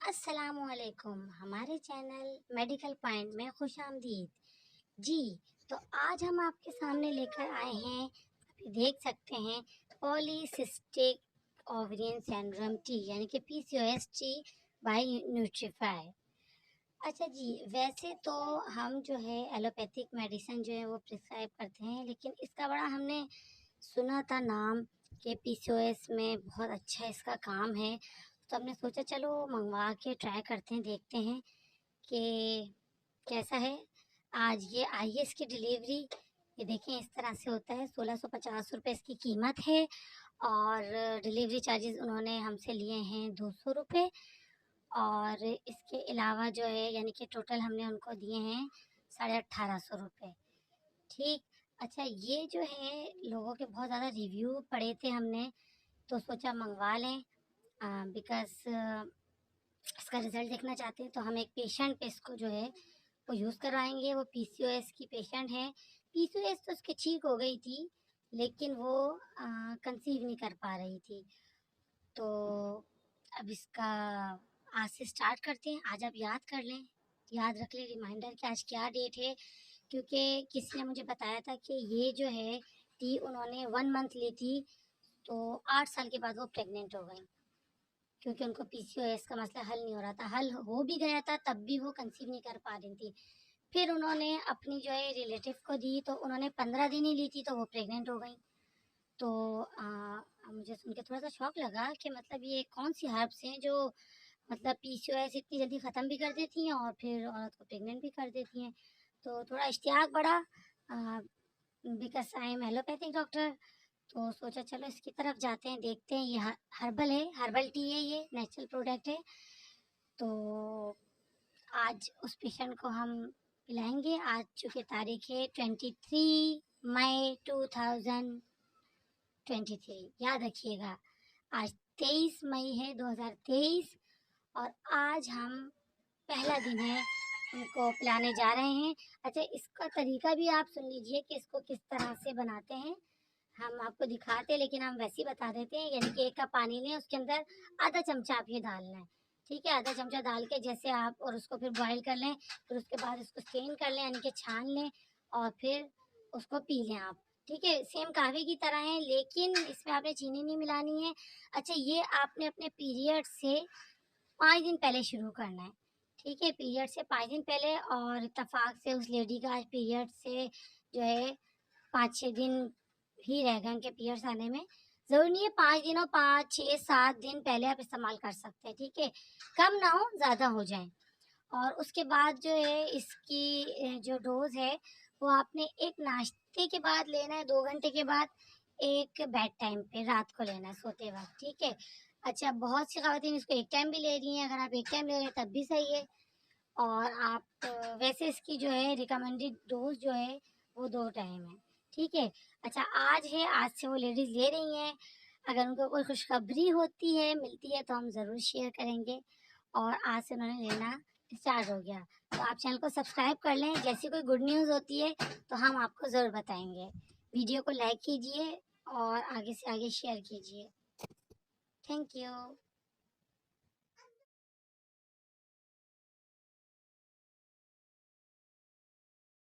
अस्सलामुअलैकुम। हमारे channel medical point में खुशामदीद जी। तो आज हम आपके सामने लेकर आए हैं, अभी देख सकते हैं, पॉलीसिस्टिक ओवरियन सिंड्रोम टी यानी कि पीसीओएस टी बाय न्यूट्रीफाई। अच्छा जी, वैसे तो हम जो है एलोपैथिक मेडिसिन जो है वो प्रिस्क्राइब करते हैं, लेकिन इसका बड़ा हमने सुना था नाम कि पीसीओएस में बहुत अच्छा इसका काम है। तो हमने सोचा चलो मंगवा के ट्राई करते हैं, देखते हैं कि कैसा है। आज ये आई है इसकी डिलीवरी। ये देखें इस तरह से होता है। 1650 रुपये इसकी कीमत है और डिलीवरी चार्जेस उन्होंने हमसे लिए हैं 200 रुपये। और इसके अलावा जो है यानी कि टोटल हमने उनको दिए हैं 1850 रुपये। ठीक। अच्छा, ये जो है लोगों के बहुत ज़्यादा रिव्यू पढ़े थे हमने, तो सोचा मंगवा लें बिकॉज़ इसका रिज़ल्ट देखना चाहते हैं। तो हम एक पेशेंट पे इसको जो है वो यूज़ करवाएँगे। वो पीसीओएस की पेशेंट है। पीसीओएस तो उसकी ठीक हो गई थी, लेकिन वो कंसीव नहीं कर पा रही थी। तो अब इसका आज से स्टार्ट करते हैं। आज आप याद कर लें, याद रख लें रिमाइंडर कि आज क्या डेट है, क्योंकि किसी ने मुझे बताया था कि ये जो है टी उन्होंने 1 मंथ ली थी, तो 8 साल के बाद वो प्रेग्नेंट हो गई, क्योंकि उनको पीसीओएस का मसला हल नहीं हो रहा था। हल हो भी गया था तब भी वो कंसीव नहीं कर पा रही थी। फिर उन्होंने अपनी जो है रिलेटिव को दी, तो उन्होंने 15 दिन ही ली थी, तो वो प्रेग्नेंट हो गई। तो मुझे सुन के थोड़ा सा शौक लगा कि मतलब ये कौन सी हर्ब्स हैं जो मतलब पीसीओएस इतनी जल्दी ख़त्म भी कर देती हैं और फिर औरत को प्रेग्नेंट भी कर देती हैं। तो थोड़ा इश्तियाक बढ़ा, because I am allopathic doctor. तो सोचा चलो इसकी तरफ जाते हैं, देखते हैं। ये हर्बल है, हर्बल टी है, ये नेचुरल प्रोडक्ट है। तो आज उस पेशेंट को हम पिलाएंगे। आज चूँकि तारीख है 23 मई 2023, याद रखिएगा। आज 23 मई है 2023 और आज हम पहला दिन है उनको पिलाने जा रहे हैं। अच्छा, इसका तरीका भी आप सुन लीजिए कि इसको किस तरह से बनाते हैं। हम आपको दिखाते हैं, लेकिन हम वैसे ही बता देते हैं। यानी कि 1 कप पानी लें, उसके अंदर आधा चमचा आप ये डालना है। ठीक है, आधा चमचा डाल के जैसे आप और उसको फिर बॉयल कर लें। फिर उसके बाद इसको स्ट्रेन कर लें, यानी कि छान लें और फिर उसको पी लें आप। ठीक है, सेम कहवे की तरह है, लेकिन इसमें आपने चीनी नहीं मिलानी है। अच्छा, ये आपने अपने पीरियड से 5 दिन पहले शुरू करना है। ठीक है, पीरियड से 5 दिन पहले। और इत्तेफाक से उस लेडी का आज पीरियड से जो है 5-6 दिन ही रह गए उनके पीरियड्स आने में। ज़रूरी नहीं है 5 दिन हो, 5, 6, 7 दिन पहले आप इस्तेमाल कर सकते हैं। ठीक है, कम ना हो, ज़्यादा हो जाए। और उसके बाद जो है इसकी जो डोज़ है वो आपने एक नाश्ते के बाद लेना है, 2 घंटे के बाद, एक बेड टाइम पे रात को लेना है सोते वक़्त। ठीक है। अच्छा, बहुत सी ख़वातीन इसको एक टाइम भी ले रही हैं। अगर आप एक टाइम ले रहे हैं तब भी सही है। और आप वैसे इसकी जो है रिकमेंडेड डोज़ जो है वो 2 टाइम है। ठीक है। अच्छा, आज है, आज से वो लेडीज़ ले रही हैं। अगर उनको कोई खुशखबरी होती है, मिलती है, तो हम ज़रूर शेयर करेंगे। और आज से उन्होंने लेना स्टार्ट हो गया। तो आप चैनल को सब्सक्राइब कर लें, जैसी कोई गुड न्यूज़ होती है तो हम आपको ज़रूर बताएँगे। वीडियो को लाइक कीजिए और आगे से आगे शेयर कीजिए। Thank you.